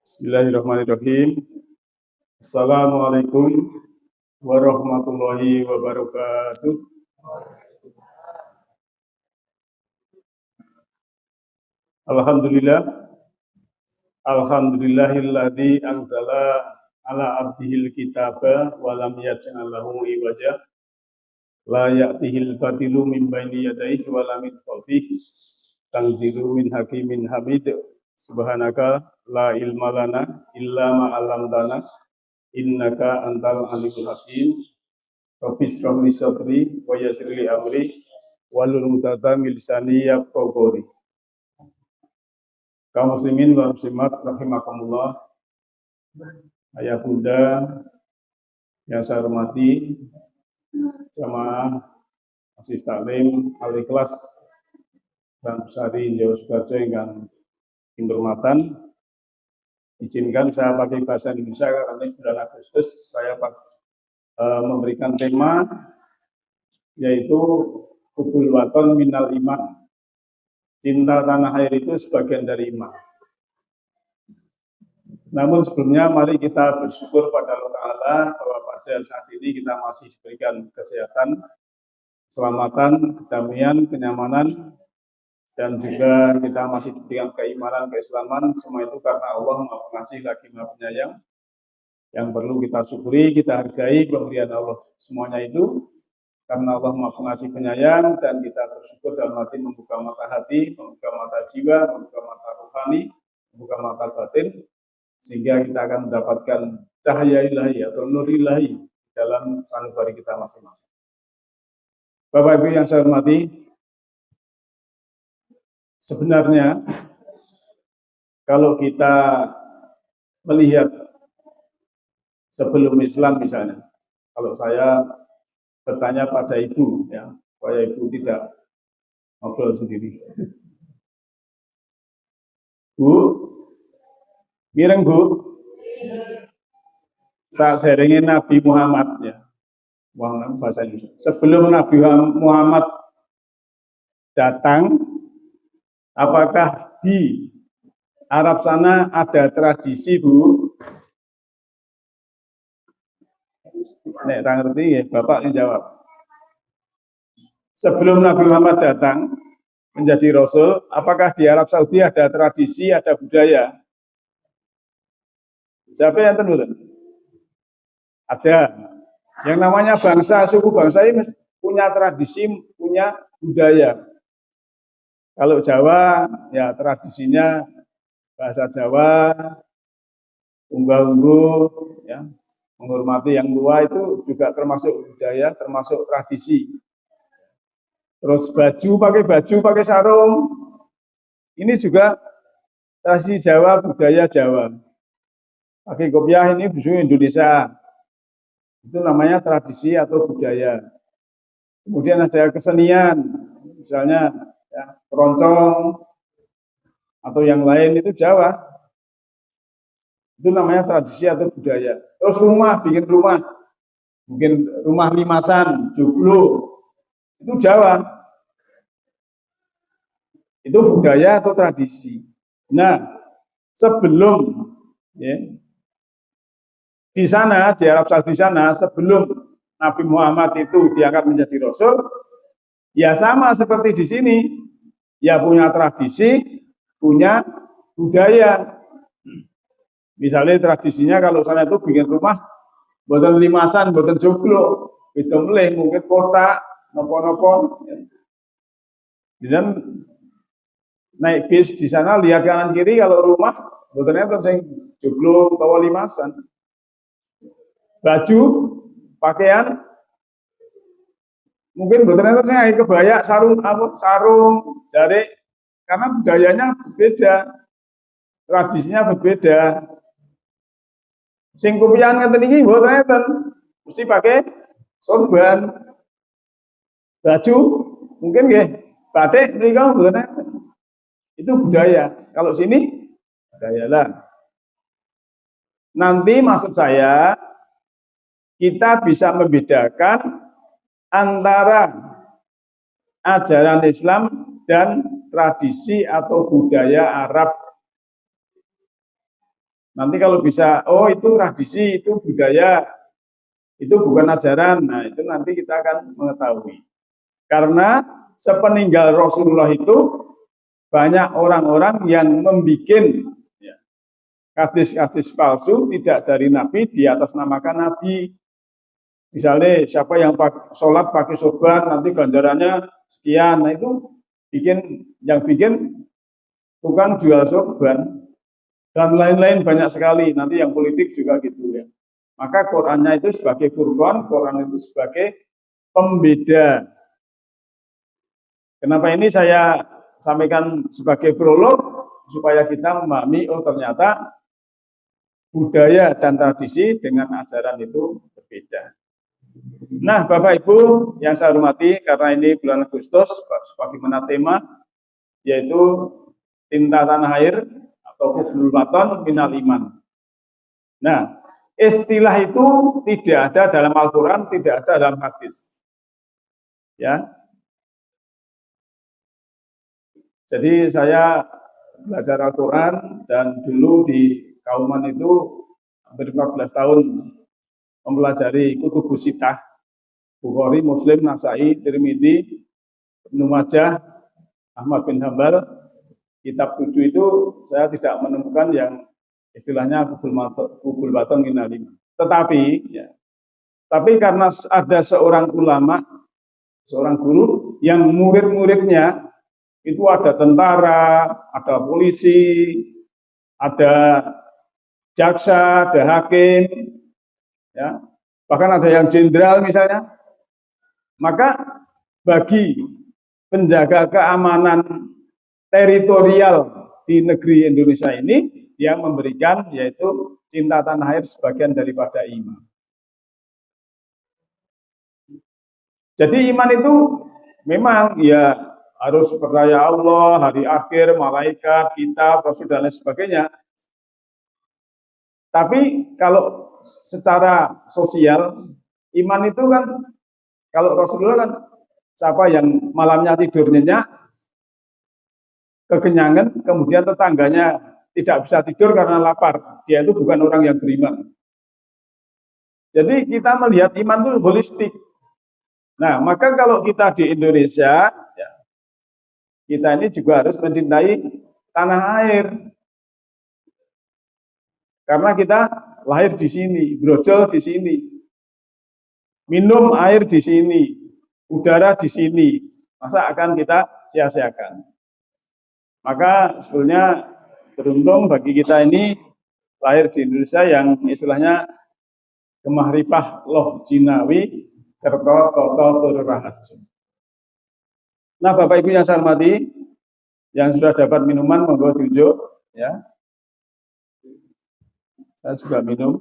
Bismillahirrahmanirrahim. Assalamualaikum warahmatullahi wabarakatuh. Alhamdulillah. Alhamdulillahilladzi anzala ala abdihil kitaba wa lam yaj'al lahu iwaja. La ya'tihil batilu min baini yadayhi wa lam yudhihi. Tanzilu min hakimin hamid. Subhanaka la ilma lana illa ma 'allamtana innaka antal alimul hakim. Rabbis shrah li sadri wa yassir li amri wahlul 'uqdatam min lisani yafqahu qawli. Kaum muslimin wa muslimat rahimakumullah. Ayah bunda yang saya hormati, jamaah majelis taklim al-ikhlas dan Pusari Jawa Sukarjo yang hormatan, izinkan saya pakai bahasa Indonesia karena ini bulan Agustus saya memberikan tema yaitu hubul waton minal iman. Cinta tanah air itu sebagian dari iman. Namun sebelumnya mari kita bersyukur pada Allah Ta'ala bahwa pada saat ini kita masih diberikan kesehatan, keselamatan, kedamaian, kenyamanan, dan juga kita masih diberikan keimanan, keislaman. Semua itu karena Allah Maha Pengasih lagi Maha Penyayang, yang perlu kita syukuri, kita hargai pemberian Allah. Semuanya itu karena Allah Maha Pengasih Penyayang, dan kita bersyukur dalam hati membuka mata hati, membuka mata jiwa, membuka mata rohani, membuka mata batin, sehingga kita akan mendapatkan cahaya ilahi atau nur ilahi dalam sanubari kita masing-masing. Bapak Ibu yang saya hormati, sebenarnya kalau kita melihat sebelum Islam misalnya, kalau saya bertanya pada ibu, ya, supaya ibu tidak ngobrol sendiri. Bu, mireng Bu, saat derenge Nabi Muhammad, ya, Muhammad bahasa Indonesia. Sebelum Nabi Muhammad datang, apakah di Arab sana ada tradisi, Bu? Nek ra ngerti ya, Bapak yang jawab. Sebelum Nabi Muhammad datang menjadi Rasul, apakah di Arab Saudi ada tradisi, ada budaya? Siapa yang tahu? Ada. Yang namanya bangsa, suku bangsa ini punya tradisi, punya budaya. Kalau Jawa, ya tradisinya bahasa Jawa, unggah-ungguh, ya, menghormati yang tua itu juga termasuk budaya, termasuk tradisi. Terus pakai baju, pakai sarung, ini juga tradisi Jawa, budaya Jawa. Pakai kopiah ini busuk Indonesia, itu namanya tradisi atau budaya. Kemudian ada kesenian, misalnya ya, keroncong atau yang lain itu Jawa, itu namanya tradisi atau budaya. Terus bikin rumah limasan, joglo, itu Jawa, itu budaya atau tradisi. Nah, sebelum ya, di sana, di Arab Saudi sana, sebelum Nabi Muhammad itu diangkat menjadi Rasul, ya sama seperti di sini, ya punya tradisi, punya budaya. Misalnya tradisinya kalau sana itu bikin rumah, buatan limasan, buatan joglo, itu meleh, mungkin kota, nopo-nopo. Dan naik bis di sana, lihat kanan kiri, kalau rumah, buatannya itu joglo, atau limasan. Baju, pakaian, mungkin buatannya itu kebaya, sarung, jari, karena budayanya berbeda, tradisinya berbeda. Sing kupian ngeten iki mboten enten, mesti pakai sorban. Baju mungkin nggih, batik mriko mboten enten. Itu budaya. Kalau sini budaya lah. Nanti maksud saya kita bisa membedakan antara ajaran Islam dan tradisi atau budaya Arab. Nanti kalau bisa, oh itu tradisi, itu budaya, itu bukan ajaran. Nah, itu nanti kita akan mengetahui. Karena sepeninggal Rasulullah itu banyak orang-orang yang membuat hadis-hadis palsu tidak dari Nabi di atas namakan Nabi. Misalnya siapa yang sholat pakai sorban nanti ganjarannya sekian. Nah itu yang bikin tukang jual sorban dan lain-lain banyak sekali. Nanti yang politik juga gitu ya. Maka Qurannya itu sebagai furqan, Quran itu sebagai pembeda. Kenapa ini saya sampaikan sebagai prolog supaya kita memahami oh ternyata budaya dan tradisi dengan ajaran itu berbeda. Nah, Bapak Ibu yang saya hormati, karena ini bulan Agustus, sebagaimana tema yaitu cinta tanah air atau hubbul waton minal iman. Nah, istilah itu tidak ada dalam Al-Quran, tidak ada dalam hadis. Ya. Jadi saya belajar Al-Quran dan dulu di Kauman itu hampir 14 tahun mempelajari kutubus sittah, Bukhari, Muslim, Nasai, Tirmidzi, Ibnu Majah, Ahmad bin Hanbal. Kitab 7 itu saya tidak menemukan yang istilahnya hubbul waton minal iman. Tapi karena ada seorang ulama, seorang guru yang murid-muridnya itu ada tentara, ada polisi, ada jaksa, ada hakim, ya, bahkan ada yang jenderal misalnya. Maka bagi penjaga keamanan teritorial di negeri Indonesia ini, dia memberikan yaitu cinta tanah air sebagian daripada iman. Jadi iman itu memang ya harus percaya Allah, hari akhir, malaikat, kitab, rasul dan lain sebagainya. Tapi kalau secara sosial, iman itu kan kalau Rasulullah kan siapa yang malamnya tidur nyenyak, kekenyangan, kemudian tetangganya tidak bisa tidur karena lapar, dia itu bukan orang yang beriman. Jadi kita melihat iman itu holistik. Nah, maka kalau kita di Indonesia, ya, kita ini juga harus mencintai tanah air. Karena kita lahir di sini, brojol di sini, minum air di sini, udara di sini. Masa akan kita sia-siakan? Maka sebetulnya beruntung bagi kita ini lahir di Indonesia yang istilahnya kemahrifah loh jinawi kerto toto tur raharjo. Nah, Bapak Ibu yang saya hormati, yang sudah dapat minuman monggo diunjuk ya. Saya juga minum.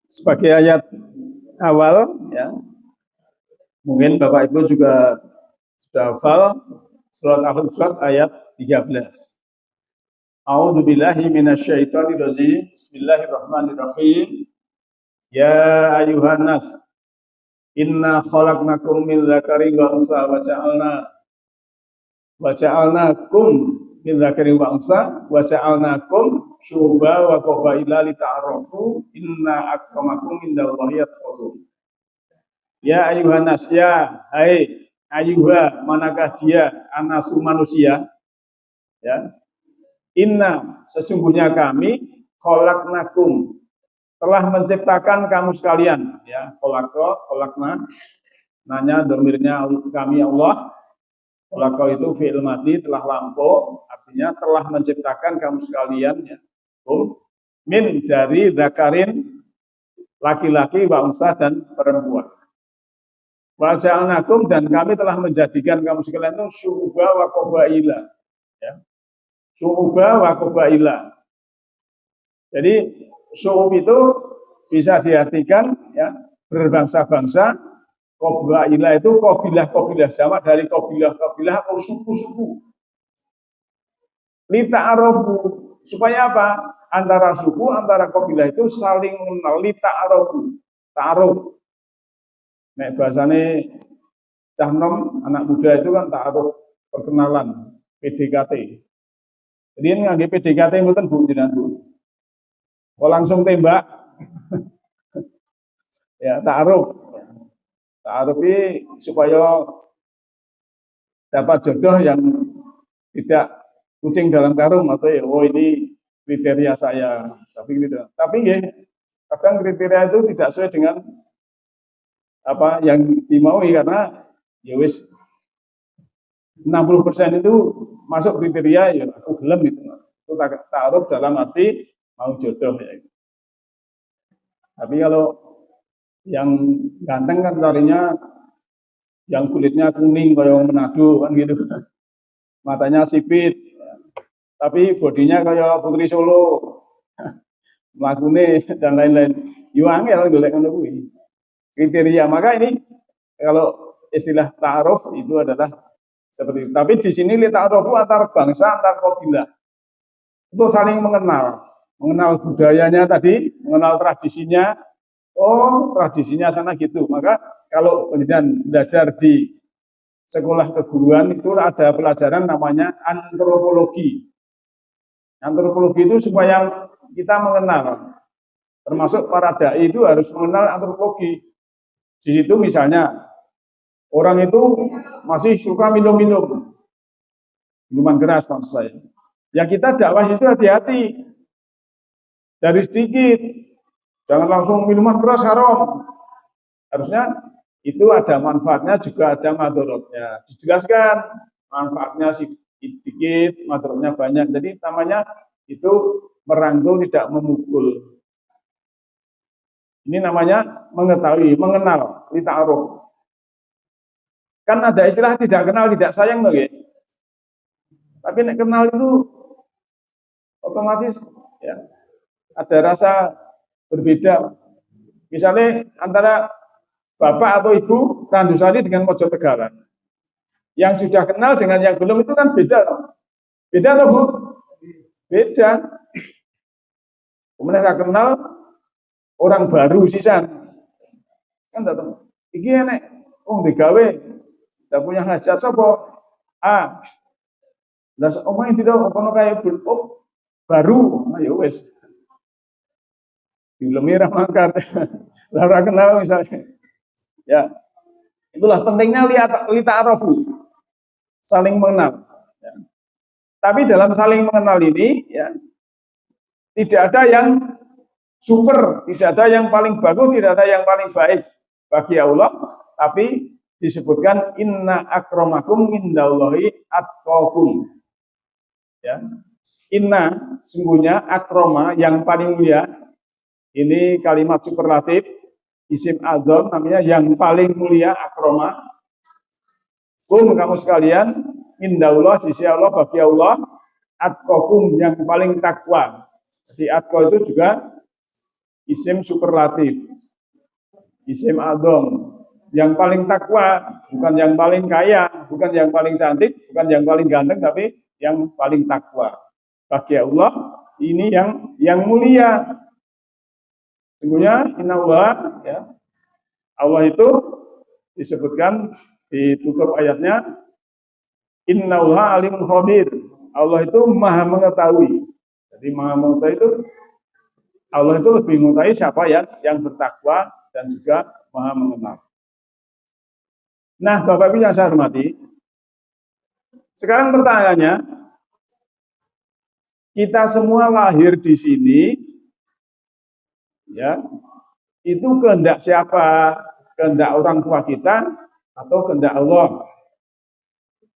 Sebagai ayat awal ya. Mungkin Bapak Ibu juga sudah hafal surat Al-Hujurat ayat 13. A'udzubillahi minasyaitonirrajim. Bismillahirrahmanirrahim. Ya ayuhan nas, inna khalaqnakum min dzakarin wa unsa wa ja'alnakum min dzakarin wa unsa wa ja'alnakum syu'uban wa qabaila lita'arafu inna akramakum indallahi atqakum. Ya ayuhan nas, ya hai ayuha, manakah dia anasu manusia ya. Inna, sesungguhnya kami khalaqnakum, telah menciptakan kamu sekalian ya. Khalaqna nanya domirnya kami Allah. Khalaqa itu fi'il madi telah lampau, artinya telah menciptakan kamu sekalian ya. Min dari dzakarin laki-laki wa unsa dan perempuan. Wa ja'alnakum, dan kami telah menjadikan kamu sekalian itu syu'uba wa qabaila ya. Syu'uba wa qabaila. Jadi syu'ub itu bisa diartikan ya berbangsa-bangsa, qabaila itu qabilah-qabilah, jamak dari qabilah-qabilah atau suku-suku. Lita'arafu, supaya apa? antara suku, antara kabilah itu saling mengenal, ta'aruf. Nek bahasane cah nom, anak muda itu kan ta'aruf, perkenalan, PDKT. Jadi ini ngangge PDKT mboten Bu jenengan Bu. Oh langsung tembak. Ya, ta'aruf. Ta'aruf ini supaya dapat jodoh yang tidak kucing dalam karung atau ya, oh ini kriteria saya. Tapi ya, kadang kriteria itu tidak sesuai dengan apa yang dimaui karena ya wis 60% itu masuk kriteria ya aku gelem itu. Itu ta'aruf dalam arti mau jodoh ya. Tapi kalau yang ganteng kan carinya yang kulitnya kuning kayak Manado kan gitu. Matanya sipit. Tapi bodinya kayak Putri Solo. Mlakune dan lain-lain. Yo angel golek ngono kuwi. Kriteria. Maka ini kalau istilah ta'aruf itu adalah seperti itu. Tapi di sini ta'aruf antar bangsa, antar kabilah. Untuk saling mengenal budayanya tadi, mengenal tradisinya. Oh, tradisinya sana gitu. Maka kalau pendidikan belajar di sekolah keguruan itu ada pelajaran namanya antropologi. Antropologi itu supaya kita mengenal. Termasuk para dai itu harus mengenal antropologi. Di situ misalnya orang itu masih suka minum-minum. Minuman keras maksud saya. Ya kita dakwah itu hati-hati. Dari sedikit. Jangan langsung minuman keras haram. Harusnya itu ada manfaatnya juga ada madorotnya. Dijelaskan manfaatnya sedikit, madorotnya banyak. Jadi namanya itu merangkul tidak memukul. Ini namanya mengetahui, mengenal, ta'aruf. Kan ada istilah tidak kenal, tidak sayang loh ya. Tapi nek kenal itu otomatis ya ada rasa berbeda. Misalnya antara bapak atau ibu Randusari dengan Mojo Tegalan. Yang sudah kenal dengan yang belum itu kan beda. Beda loh Bu? Beda. Kemudian saya kenal orang baru sisan. Kan tahu. Iki enek digawe. Tidak punya hajat sapa? Ah. Lah omah tidak ono kaya baru. Ayo wes. Dilemi ra mangkat. Lah ora kenal misalnya. Ya. Itulah pentingnya ta'arufu. Saling mengenal. Ya. Tapi dalam saling mengenal ini ya tidak ada yang super, tidak ada yang paling bagus, tidak ada yang paling baik bagi Allah, tapi disebutkan inna akramakum indallahi atqakum. Ya. Inna sungguhnya akroma yang paling mulia. Ini kalimat superlatif, isim adzam namanya yang paling mulia akroma. Kamu sekalian, indallah sisi Allah bagi Allah, atqakum yang paling takwa. Jadi atqa itu juga isim superlatif, isim adzam yang paling takwa, bukan yang paling kaya, bukan yang paling cantik, bukan yang paling ganteng, tapi yang paling takwa. Bagi Allah ini yang mulia. Sungguhnya innallaha ya. Allah itu disebutkan ditutup ayatnya innallaha alimul khabir. Allah itu maha mengetahui. Jadi maha mengetahui itu Allah itu lebih mengetahui siapa yang bertakwa dan juga maha mengenal. Nah, Bapak Ibu yang saya hormati, sekarang pertanyaannya, kita semua lahir di sini ya, itu kehendak siapa? Kehendak orang tua kita atau kehendak Allah?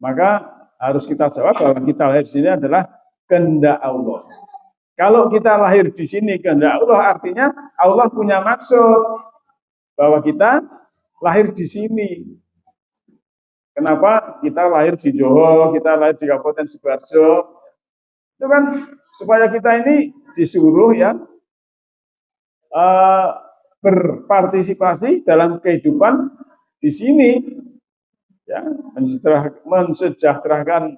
Maka harus kita jawab bahwa kita lahir di sini adalah kehendak Allah. Kalau kita lahir di sini kehendak Allah, artinya Allah punya maksud bahwa kita lahir di sini. Kenapa kita lahir di Johor, kita lahir di Kabupaten Sidoarjo? Itu kan supaya kita ini disuruh ya berpartisipasi dalam kehidupan di sini, ya, mensejahterakan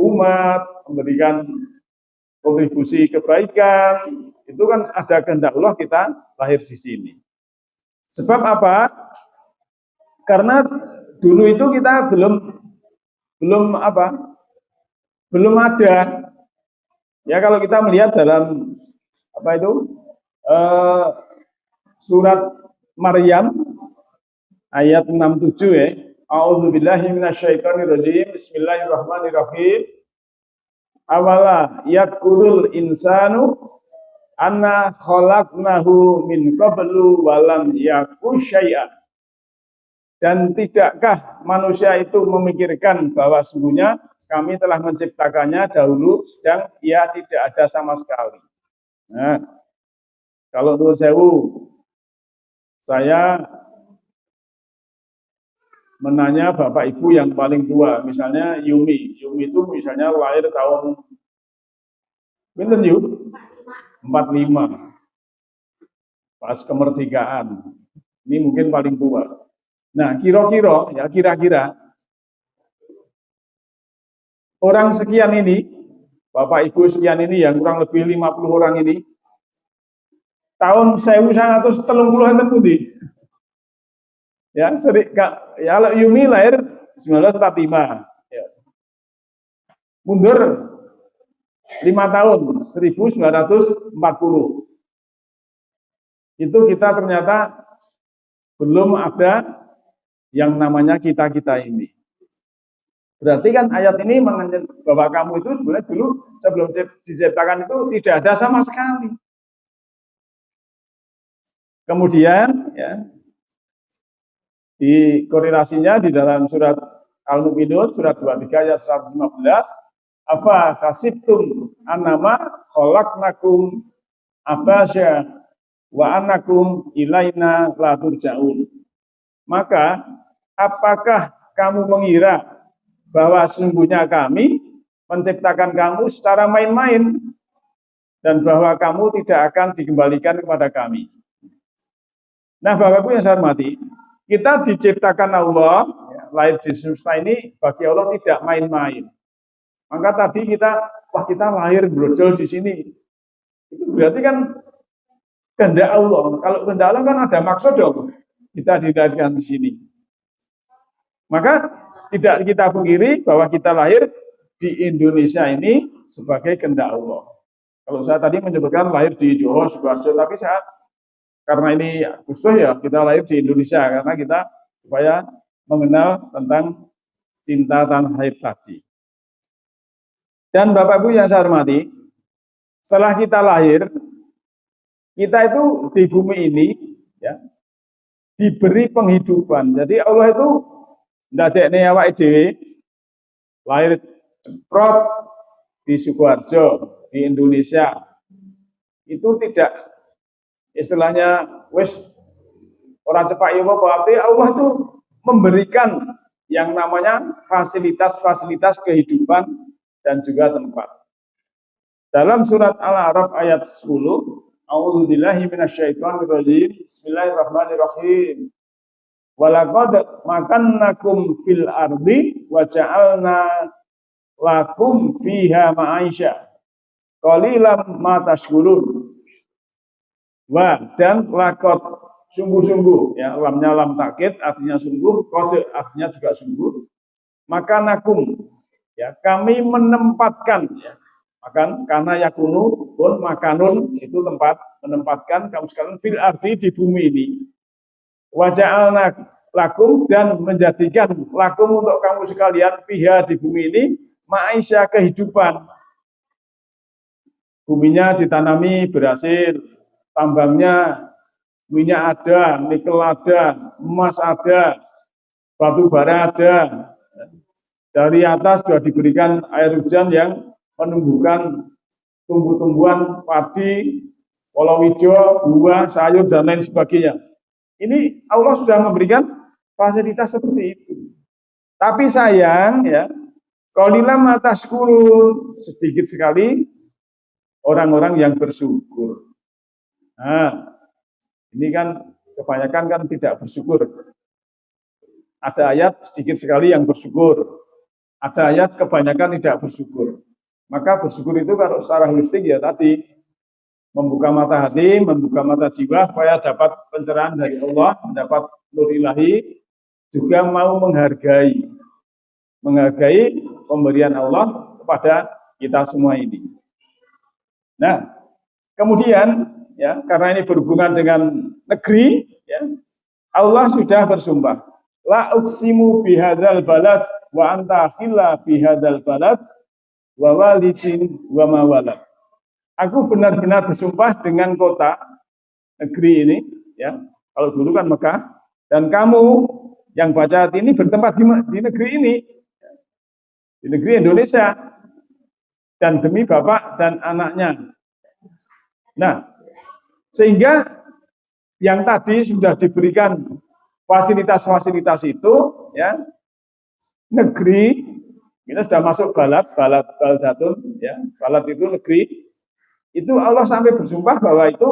umat, memberikan kontribusi kebaikan, itu kan ada kehendak Allah kita lahir di sini. Sebab apa? Karena dulu itu kita belum ada. Ya kalau kita melihat dalam surat Maryam ayat 67 ya. A'udzubillahi minasyaitonirrajim. Bismillahirrahmanirrahim. Awala yaqulul insanu anna khalaqnahu min qablu walam yaku syai'an. Dan tidakkah manusia itu memikirkan bahwa sungguhnya kami telah menciptakannya dahulu sedang ia tidak ada sama sekali. Nah, kalau menurut saya menanya Bapak Ibu yang paling tua, misalnya Yumi itu misalnya lahir tahun 45, pas kemerdekaan. Ini mungkin paling tua. Nah, kira-kira orang sekian ini, Bapak Ibu sekian ini yang kurang lebih 50 orang ini, tahun 1930 enten pundi? Ya, kalau Yumi lahir 1945. Ya. Mundur 5 tahun, 1940. Itu kita ternyata belum ada yang namanya kita-kita ini. Berarti kan ayat ini mengatakan bahwa kamu itu sebenarnya dulu sebelum diciptakan itu tidak ada sama sekali. Kemudian ya, di korelasinya di dalam surat Al-Mu'minun surat 23 ayat 115, afa hasibtum annama khalaqnakum abasya wa annakum ilaina la turja'un. Maka apakah kamu mengira bahwa sesungguhnya kami menciptakan kamu secara main-main dan bahwa kamu tidak akan dikembalikan kepada kami. Nah, Bapak-Ibu yang saya hormati, kita diciptakan Allah, ya, lahir di semesta ini bagi Allah tidak main-main. Maka tadi kita lahir brojol di sini. Itu berarti kan kehendak Allah. Kalau kehendak Allah kan ada maksud dong. Kita dilahirkan di sini. Maka tidak kita pungkiri bahwa kita lahir di Indonesia ini sebagai kehendak Allah. Kalau saya tadi menyebutkan lahir di Johor, Sukoharjo, tapi karena ini Agustus ya kita lahir di Indonesia karena kita supaya mengenal tentang cinta tanah air tadi. Dan Bapak Ibu yang saya hormati, setelah kita lahir, kita itu di bumi ini ya diberi penghidupan. Jadi Allah itu ndadekne awake dhewe lahir ceprot di Sukoharjo, di Indonesia. Itu tidak istilahnya wis orang cepak ya apa, Allah itu memberikan yang namanya fasilitas-fasilitas kehidupan dan juga tempat. Dalam surat Al-A'raf ayat 10, A'udzubillahi minasyaitonirrajim. Bismillahirrahmanirrahim. Walaqad makannakum fil ardi wa ja'alna lakum fiha ma'aisha. Qalilan ma tashkurun. Dan lakot sungguh-sungguh ya, lamnya lam takkid artinya sungguh, kode artinya juga sungguh. Maka nakum ya, kami menempatkan ya, makan karena yakunu pun makanun itu tempat menempatkan kamu sekalian fil ardi di bumi ini. Wa ja'alna lakum dan menjadikan lakum untuk kamu sekalian fiha di bumi ini ma'isya kehidupan. Buminya ditanami berhasil, tambangnya minyak ada, nikel ada, emas ada, batu bara ada. Dari atas sudah diberikan air hujan yang menumbuhkan tumbuh-tumbuhan padi, palawija, buah, sayur dan lain sebagainya. Ini Allah sudah memberikan fasilitas seperti itu. Tapi sayang ya, qalilan ma tashkurun, sedikit sekali orang-orang yang bersyukur. Nah, ini kan kebanyakan kan tidak bersyukur. Ada ayat sedikit sekali yang bersyukur. Ada ayat kebanyakan tidak bersyukur. Maka bersyukur itu kalau secara holistik ya tadi membuka mata hati, membuka mata jiwa supaya dapat pencerahan dari Allah, mendapat nur ilahi, juga mau menghargai pemberian Allah kepada kita semua ini. Nah, kemudian ya karena ini berhubungan dengan negeri, ya, Allah sudah bersumpah, la uqsimu bihadzal balad wa anta khilla bihadzal balad wa walidin wa ma walad. Aku benar-benar bersumpah dengan kota negeri ini, ya. Kalau dulu kan Mekah, dan kamu yang baca hati ini bertempat di negeri ini, di negeri Indonesia, dan demi bapak dan anaknya. Nah, sehingga yang tadi sudah diberikan fasilitas-fasilitas itu, ya, negeri kita sudah masuk baldatun, ya, balad itu negeri, itu Allah sampai bersumpah bahwa itu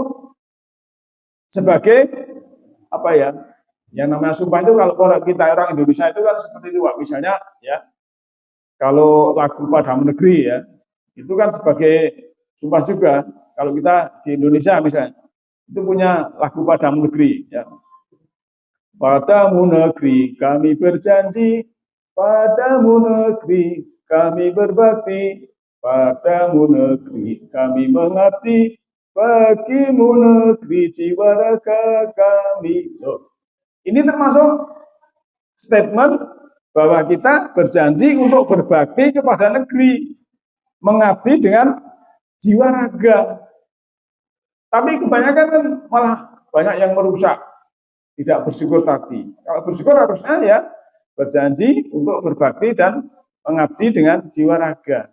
sebagai apa ya? Yang namanya sumpah itu kalau kita orang Indonesia itu kan seperti itu, Pak. Misalnya, ya, kalau lagu Padamu Negeri, ya, itu kan sebagai sumpah juga. Kalau kita di Indonesia misalnya, itu punya lagu Padamu Negeri, ya. Padamu negeri kami berjanji, padamu negeri kami berbakti, padamu negeri kami mengabdi, bagimu negeri jiwa raga kami. Loh, ini termasuk statement bahwa kita berjanji untuk berbakti kepada negeri, mengabdi dengan jiwa raga. Tapi kebanyakan kan malah banyak yang merusak, tidak bersyukur tadi. Kalau bersyukur harusnya ya berjanji untuk berbakti dan mengabdi dengan jiwa raga.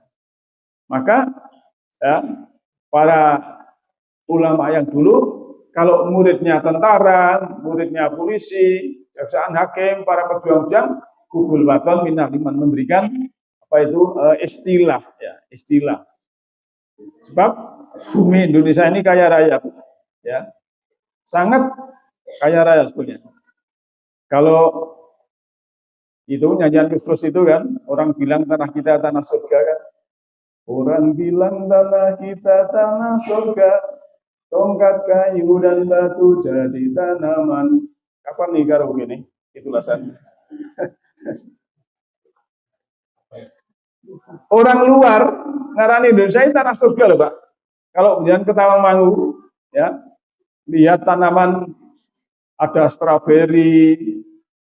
Maka ya, para ulama yang dulu, kalau muridnya tentara, muridnya polisi, kejaksaan hakim, para pejuang-pejuang, gugul waton minal iman, memberikan apa itu istilah, ya, istilah. Sebab bumi Indonesia ini kaya raya, ya, sangat kaya raya sebetulnya. Kalau itu nyanyian Gus itu kan, orang bilang tanah kita tanah surga kan. Orang bilang tanah kita tanah surga, tongkat kayu dan batu jadi tanaman. Kapan nih karo gini? Itulah saya. Orang luar ngarani Indonesia ini tanah surga loh, Pak. Kalau jangan ke Tawangmangu, ya, lihat tanaman, ada stroberi,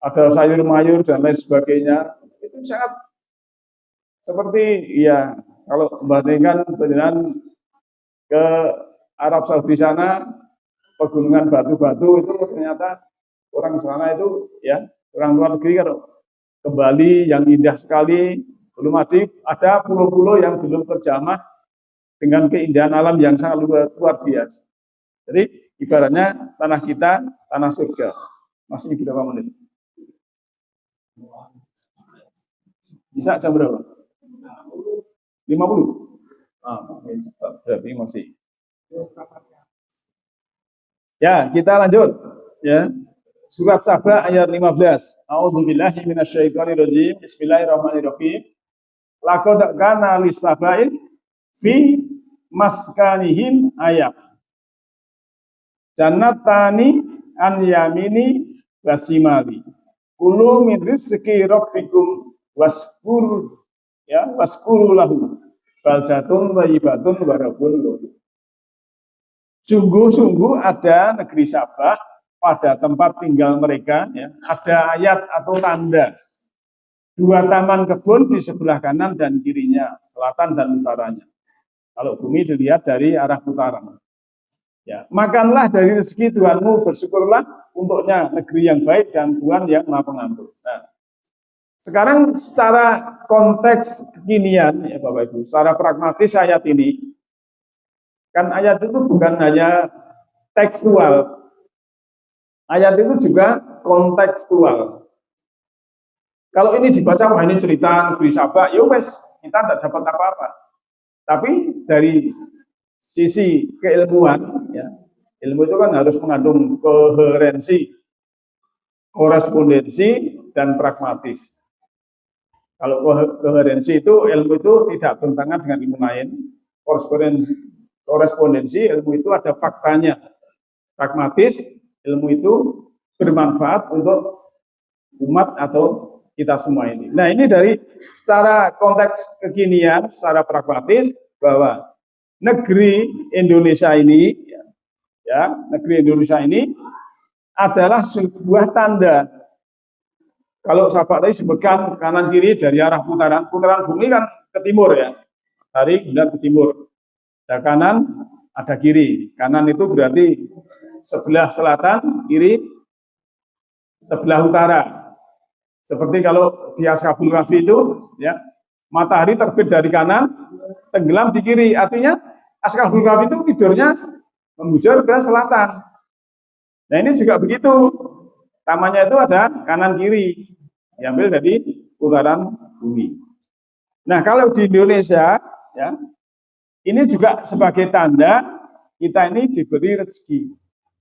ada sayur mayur dan lain sebagainya, itu sangat seperti ya kalau membandingkan dengan ke Arab Saudi sana, pegunungan batu-batu itu ternyata orang sana itu ya orang luar negeri kalau ke Bali yang indah sekali, belum ada pulau-pulau yang belum terjamah dengan keindahan alam yang sangat luar biasa. Jadi ibaratnya tanah kita tanah surga. Masih berapa menit? Bisa jam berapa? 50? Berarti masih. Ya, kita lanjut. Ya. Surat Saba ayat 15. A'udzubillahi minasyaitonirrajim. Bismillahirrahmanirrahim. Laqad kana lis-sabain fi maskanihim ayat. Jannatani an yamini wasimali. Kulu min rizqi rabbikum waskur, ya, waskuru lahu. Baldatun thayyibatun wa rabbun ghafur. Sungguh-sungguh ada negeri Sabah pada tempat tinggal mereka, ya, ada ayat atau tanda. Dua taman kebun di sebelah kanan dan kirinya, selatan dan utaranya. Kalau bumi dilihat dari arah utara. Ya, makanlah dari rezeki Tuhanmu, bersyukurlah untuknya negeri yang baik dan Tuhan yang Maha Pengampun. Nah, sekarang secara konteks kekinian, ya Bapak Ibu, secara pragmatis ayat ini, kan ayat itu bukan hanya tekstual, ayat itu juga kontekstual. Kalau ini dibaca, wah ini cerita negeri Sabah, ya wes, kita tidak dapat apa-apa. Tapi dari sisi keilmuan, ya, ilmu itu kan harus mengandung koherensi, korespondensi, dan pragmatis. Kalau koherensi itu ilmu itu tidak bertentangan dengan ilmu lain. Korespondensi ilmu itu ada faktanya. Pragmatis, ilmu itu bermanfaat untuk umat atau kita semua ini. Nah, ini dari secara konteks kekinian, secara pragmatis bahwa negeri Indonesia ini, negeri Indonesia ini adalah sebuah tanda. Kalau sahabat tadi sebutkan kanan kiri dari arah putaran bumi kan ke timur ya, dari kemudian ke timur. Ada kanan, ada kiri. Kanan itu berarti sebelah selatan, kiri sebelah utara. Seperti kalau di Ashabul Kahfi itu, ya, matahari terbit dari kanan, tenggelam di kiri. Artinya Ashabul Kahfi itu tidurnya membujur ke selatan. Nah ini juga begitu. Tamannya itu ada kanan kiri, diambil dari putaran bumi. Nah kalau di Indonesia, ya, ini juga sebagai tanda kita ini diberi rezeki.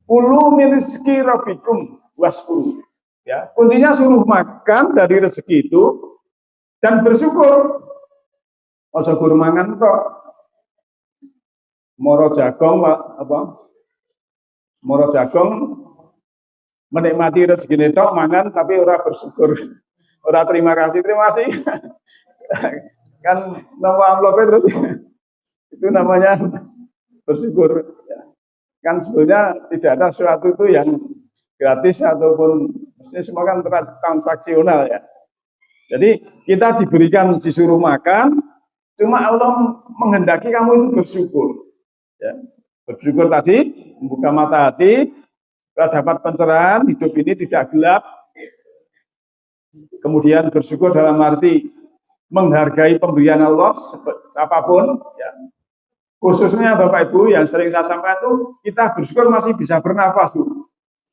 Kulu min rizki rabbikum waskuru. Ya, kuncinya suruh makan dari rezeki itu dan bersyukur. Ojo gur mangan kok. Moro jagong Moro jagong menikmati rezeki tok mangan tapi ora bersyukur. Ora terima kasih. Kan nomor amplopnya terus itu namanya bersyukur. Kan sebenarnya tidak ada sesuatu itu yang gratis ataupun mestinya semua kan transaksional ya. Jadi kita diberikan disuruh makan, cuma Allah menghendaki kamu itu bersyukur. Ya. Bersyukur tadi membuka mata hati, kita dapat pencerahan, hidup ini tidak gelap. Kemudian bersyukur dalam arti menghargai pemberian Allah apapun. Ya. Khususnya Bapak Ibu yang sering saya sampaikan itu kita bersyukur masih bisa bernafas Bu.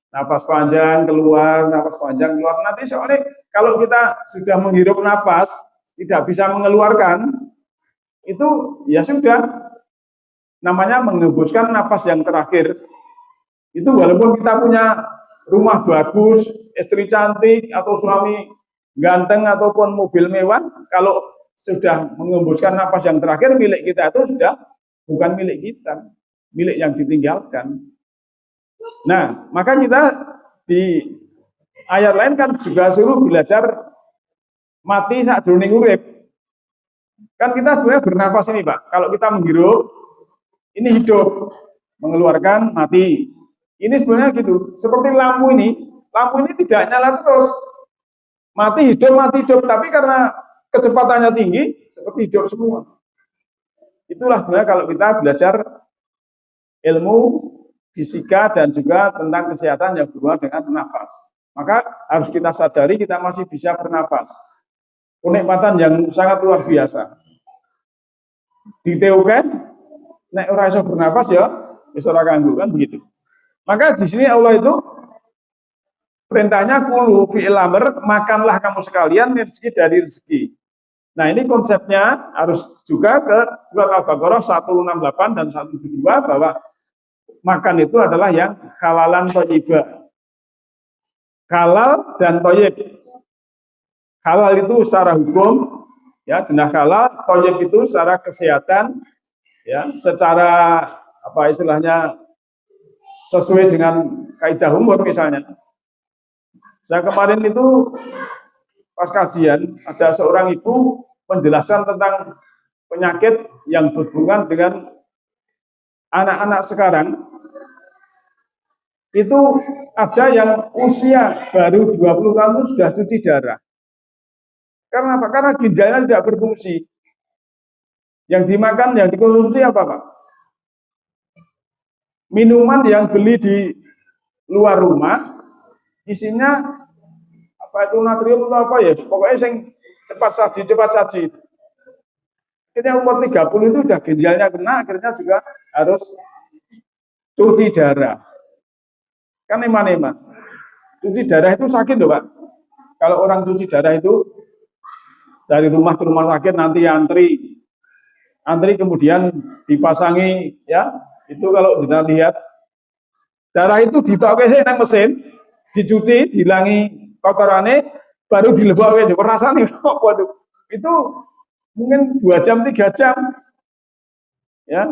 Napas panjang keluar, napas panjang keluar. Nanti soalnya kalau kita sudah menghirup napas tidak bisa mengeluarkan, itu ya sudah namanya mengembuskan napas yang terakhir. Itu walaupun kita punya rumah bagus, istri cantik atau suami ganteng ataupun mobil mewah, kalau sudah mengembuskan napas yang terakhir milik kita itu sudah bukan milik kita, milik yang ditinggalkan. Nah, maka kita di ayat lain kan juga suruh belajar mati sakjroning urip. Kan kita sebenarnya bernapas ini, Pak. Kalau kita menghirup, ini hidup, mengeluarkan mati. Ini sebenarnya gitu. Seperti lampu ini tidak nyala terus. Mati hidup, tapi karena kecepatannya tinggi, seperti hidup semua. Itulah sebenarnya kalau kita belajar ilmu fisika dan juga tentang kesehatan yang berhubungan dengan nafas. Maka harus kita sadari kita masih bisa bernafas. Kenikmatan yang sangat luar biasa. Di TUK, nek ora iso bernafas ya, wis ora kanggo kan begitu. Maka di sini Allah itu perintahnya kulu fi'il amr, makanlah kamu sekalian rezeki dari rezeki. Nah ini konsepnya harus juga ke surat Al-Baqarah 168 dan 172 bahwa makan itu adalah yang halalan thayyibah. Halal dan thayyib. Halal itu secara hukum, ya jenah halal, thayyib itu secara kesehatan, ya secara apa istilahnya sesuai dengan kaidah umur misalnya. Saya kemarin itu pas kajian ada seorang ibu menjelaskan tentang penyakit yang berhubungan dengan anak-anak sekarang. Itu ada yang usia baru 20 tahun sudah cuci darah. Karena apa? Karena ginjalnya tidak berfungsi. Yang dimakan, yang dikonsumsi apa Pak? Minuman yang beli di luar rumah, isinya apa itu natrium atau apa ya? Pokoknya yang cepat saji. Akhirnya umur 30 itu udah ginjalnya kena, akhirnya juga harus cuci darah. Kan eman-eman. Cuci darah itu sakit loh Pak. Kalau orang cuci darah itu dari rumah ke rumah sakit nanti antri kemudian dipasangi ya. Itu kalau kita lihat darah itu ditokese nang mesin, dicuci, dilangi kotorane baru dilebokake. Rasane apa tuh? itu mungkin 2 jam, 3 jam. Ya.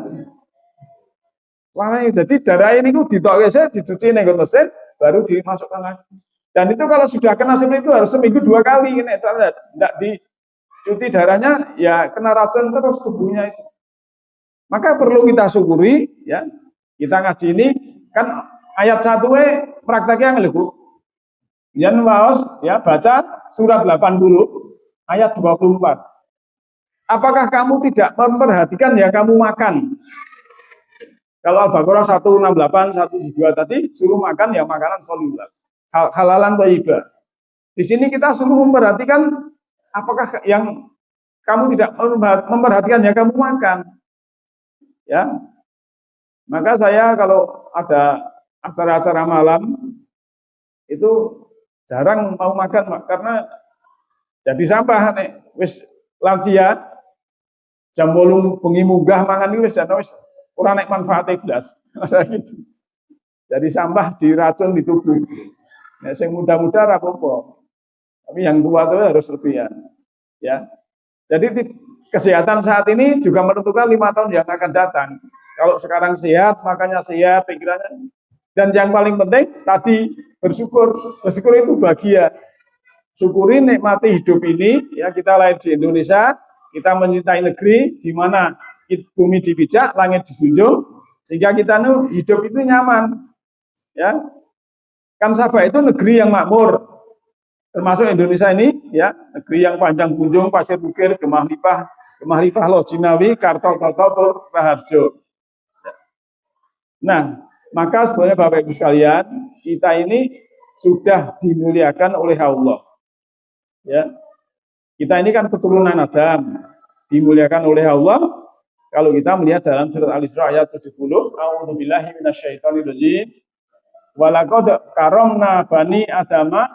Jadi darah ini ditoke dicuci ning mesin baru dimasukkan lagi. Dan itu kalau sudah kena seperti itu harus seminggu 2 kali ini. Tidak dicuci darahnya ya kena racun terus tubuhnya itu. Maka perlu kita syukuri ya. Kita ngaji ini kan ayat 1 prakteknya ngelih. Yan waos ya baca surat 80 ayat 24. Apakah kamu tidak memperhatikan yang kamu makan? Kalau Al-Baqarah 168, 172 tadi suruh makan ya makanan thayyibat, halalan thayyibah. Di sini kita suruh memperhatikan apakah yang kamu tidak memperhatikan yang kamu makan. Ya. Maka saya kalau ada acara-acara malam itu jarang mau makan karena jadi sampah nih wis lansia jam 8 bengi munggah mangan iki wis ora nek manfaate blas. Masa gitu. Jadi sampah diracun di tubuh. Nek sing muda-muda ora apa-apa. Tapi yang tua itu harus lebihan. Ya. Jadi kesehatan saat ini juga menentukan 5 tahun yang akan datang. Kalau sekarang sehat, makanya sehat pikirannya. Dan yang paling penting tadi bersyukur. Bersyukur itu bahagia. Syukuri nikmati hidup ini, ya kita lahir di Indonesia, kita mencintai negeri di mana bumi dipijak, langit dijunjung, sehingga kita hidup itu nyaman. Ya, kan Sabah itu negeri yang makmur, termasuk Indonesia ini, ya negeri yang panjang kunjung, pasir bukir, gemah lipah, loh Jinawi, Karto, Toto, Raharjo. Nah, maka sebenarnya Bapak Ibu sekalian, kita ini sudah dimuliakan oleh Allah. Ya, kita ini kan keturunan Adam, dimuliakan oleh Allah. Kalau kita melihat dalam surat Al-Isra ayat 70, a'udzubillahi minasyaitonirrajim. Walaqad karamna bani adama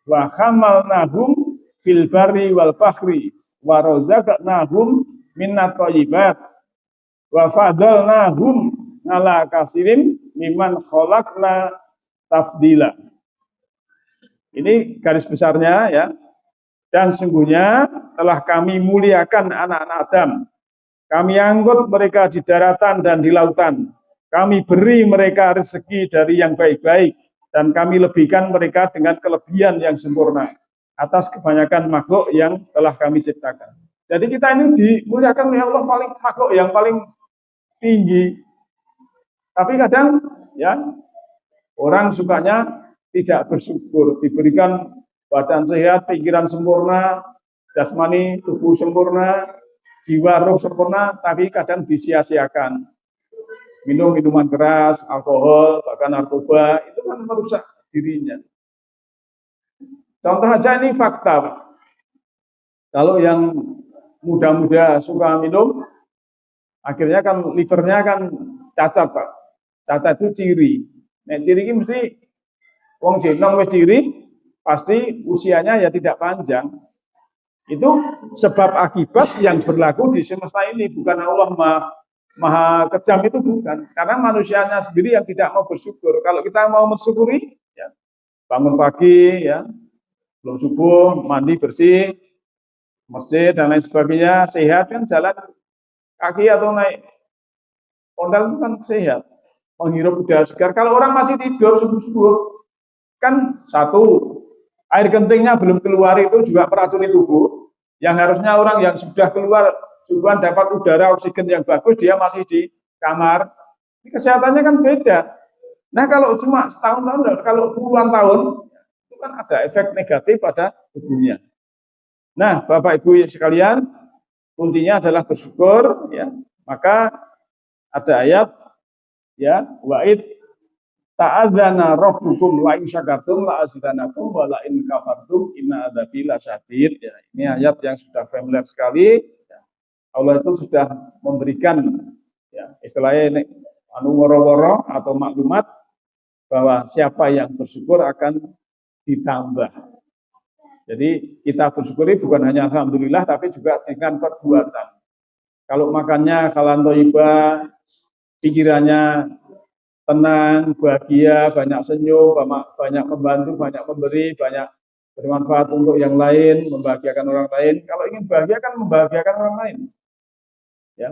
wa hamalnahum fil barri wal bahri wa razaqnahum minat thayyibat wa fadalnahum ala kasirin mimman khalaqna tafdila. Ini garis besarnya ya. Dan sungguhnya telah kami muliakan anak-anak Adam. Kami angkut mereka di daratan dan di lautan. Kami beri mereka rezeki dari yang baik-baik. Dan kami lebihkan mereka dengan kelebihan yang sempurna. Atas kebanyakan makhluk yang telah kami ciptakan. Jadi kita ini dimuliakan oleh Allah makhluk yang paling tinggi. Tapi kadang ya orang sukanya tidak bersyukur. Diberikan badan sehat, pikiran sempurna, jasmani, tubuh sempurna, jiwa roh sempurna, tapi kadang disia-siakan. Minum minuman keras, alkohol, bahkan narkoba, itu kan merusak dirinya. Contoh aja ini fakta, Pak. Kalau yang muda-muda suka minum, akhirnya kan livernya kan cacat, Pak. Cacat itu ciri. Nah, ciri ini mesti wong jenong wis ciri, pasti usianya ya tidak panjang. Itu sebab akibat yang berlaku di semesta ini, bukan Allah maha kejam, itu bukan. Karena manusianya sendiri yang tidak mau bersyukur. Kalau kita mau mensyukuri, ya, bangun pagi, ya, belum subuh, mandi bersih, masjid dan lain sebagainya, sehat kan jalan kaki atau naik ondel itu kan sehat, menghirup udara segar. Kalau orang masih tidur subuh-subuh, kan satu, air kencingnya belum keluar itu juga meracuni tubuh. Yang harusnya orang yang sudah keluar subuhan dapat udara oksigen yang bagus, dia masih di kamar. Ini kesehatannya kan beda. Nah kalau cuma setahun-tahun, kalau puluhan tahun, itu kan ada efek negatif pada tubuhnya. Nah Bapak Ibu sekalian, kuncinya adalah bersyukur. Ya. Maka ada ayat, ya, wa'id ta'adzana rabbukum la in syakartum la azidanakum wa la in kafartum inna adzabi lasyadid. Ya, ini ayat yang sudah familiar sekali. Ya. Allah itu sudah memberikan ya, istilahnya anu woro-woro atau maklumat bahwa siapa yang bersyukur akan ditambah. Jadi kita bersyukuri bukan hanya alhamdulillah tapi juga dengan perbuatan. Kalau makannya halalan thayyibah, pikirannya tenang, bahagia, banyak senyum, banyak membantu, banyak memberi, banyak bermanfaat untuk yang lain, membahagiakan orang lain. Kalau ingin bahagia kan membahagiakan orang lain. Ya.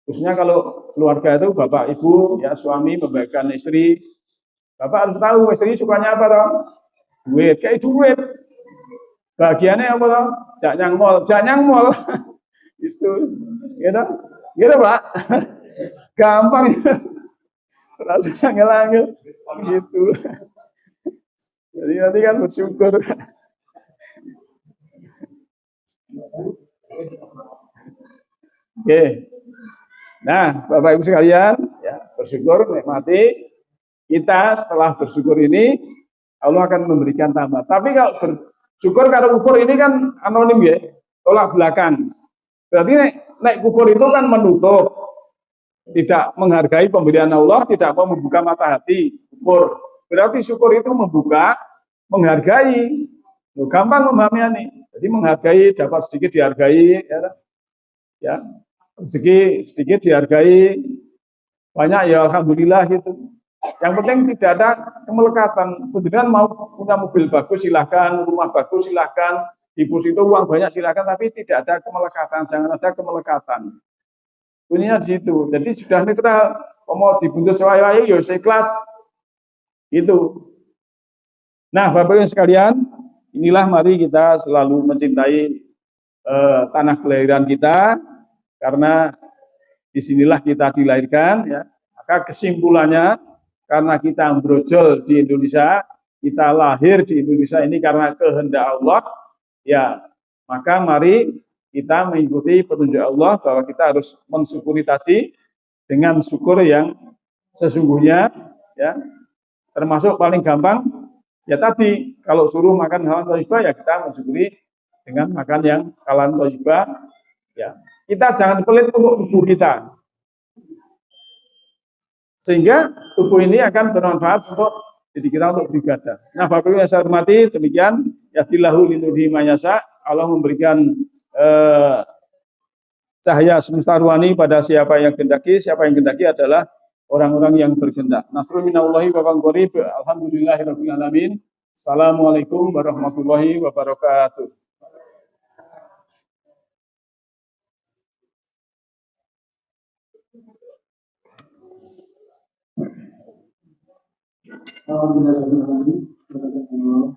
Khususnya kalau keluarga itu bapak ibu, ya suami membahagiakan istri. Bapak harus tahu istri sukanya apa toh? Duit, kayak duit. Bagiannya apa toh? Jak nyang mall. Itu, gitu, gitu Pak. Gampang, rasanya ngelangil, gitu. Jadi nanti kan bersyukur. Oke. Nah, Bapak Ibu sekalian, ya, bersyukur, nikmati. Kita setelah bersyukur ini, Allah akan memberikan tambah. Tapi kalau bersyukur kalau ukur ini kan anonim ya, tolak belakang. Berarti naik ukur itu kan menutup, tidak menghargai pemberian Allah, tidak mau membuka mata hati. Ukur. Berarti syukur itu membuka, menghargai. Gampang memahaminya nih. Jadi menghargai, dapat sedikit dihargai, ya, rezeki sedikit dihargai, banyak ya alhamdulillah gitu. Yang penting tidak ada kemelekatan. Kemudian mau punya mobil bagus silahkan, rumah bagus silahkan, di pos itu uang banyak silahkan, tapi tidak ada kemelekatan, jangan ada kemelekatan. Bunyinya di situ. Jadi sudah netral, mau dibuntus sewayo ya saya kelas. Itu. Nah, Bapak Ibu sekalian, inilah mari kita selalu mencintai tanah kelahiran kita, karena disinilah kita dilahirkan, ya. Maka kesimpulannya, karena kita brojol di Indonesia, kita lahir di Indonesia ini karena kehendak Allah, ya, maka mari kita mengikuti petunjuk Allah bahwa kita harus mensyukuri tadi dengan syukur yang sesungguhnya, ya, termasuk paling gampang, ya tadi kalau suruh makan halal thayyibah ya kita mensyukuri dengan makan yang halal thayyibah, ya. Kita jangan pelit untuk tubuh kita, sehingga tubuh ini akan bermanfaat untuk diri kita untuk beribadah. Nah, Bapak Ibu yang saya hormati, demikian yahdillahu linurihi mayasa, Allah memberikan cahaya semesta ruhani pada siapa yang kehendaki. Siapa yang kehendaki adalah orang-orang yang berkehendak. Nasrul minallahi wa qarib. Alhamdulillahirabbil alamin. Assalamualaikum warahmatullahi wabarakatuh. Alhamdulillah.